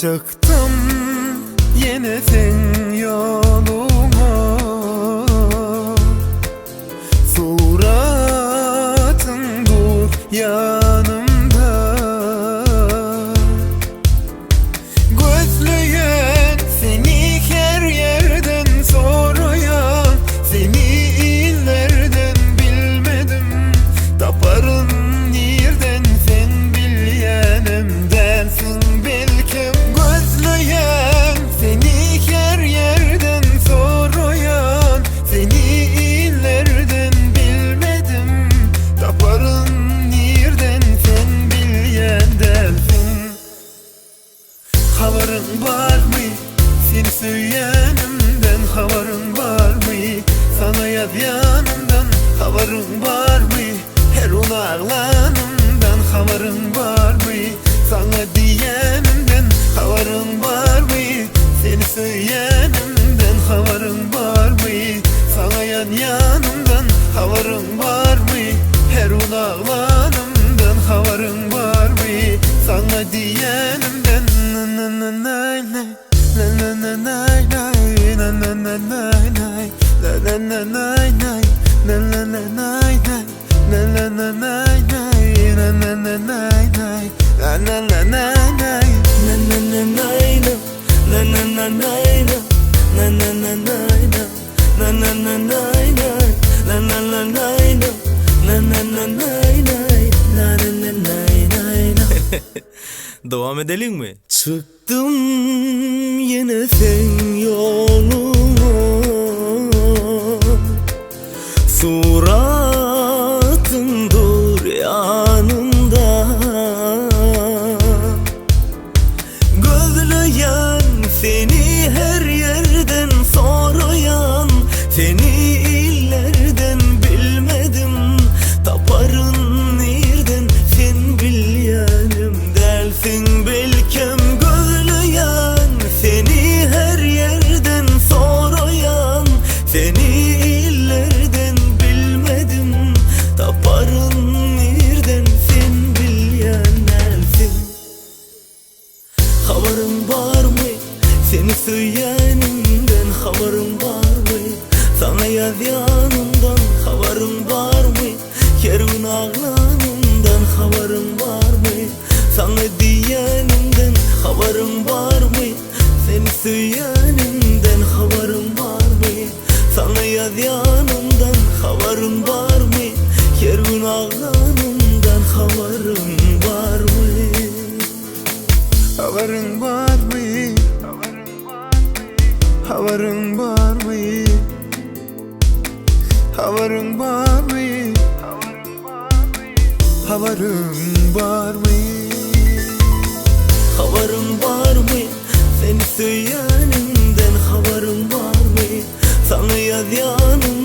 Çıktım yine sen yoluma, suratın dur yanımda. Gözlüyen seni her yerden soruyan, seni illerden bilmedim. Taparın nereden sen bilyenim dersin belkim. Gözlüyen seni her yerden soruyan, seni illerden bilmedim. Taparın nereden sen bilyen dersin. Havarın var mı seni söyleyenimden, havarın var mı sana yaz yanımdan, havarın var mı her unağlanımdan, havarın var mı sana diyenimden, havarın var mı seni söyleyenimden, havarın var mı sana yanımdan, havarın var mı her unağlanımdan, havarın var mı sana diyenimden. Devam edelim mi? Çıktım yine sen yoluma, suratın dur yanımda. Gözleyen seni her yerden soruyan, seni illerden bilmedim. Taparın nereden sen bilyenim dersin belkim. Gözleyen seni her yerden soruyan, seni illerden bilmedim. Taparın nereden sen bilyen dersin. Havarın var mı seni söyleyenimden, havarın var mı sana yaz yanımdan, havarın var mı yarın ağlanımdan, havarın var mı sana diyenimden, havarın var mı seni söyleyenimden, havarın var mı sana yaz yanımdan, havarın var mı yarın ağlanımdan, havarın var mı? Havarın var mı? Havarın var mı? Havarın var mı? Havarın var mı? Havarın var mı seni söyleyenimden, havarın var mı sana yaz yanımdan,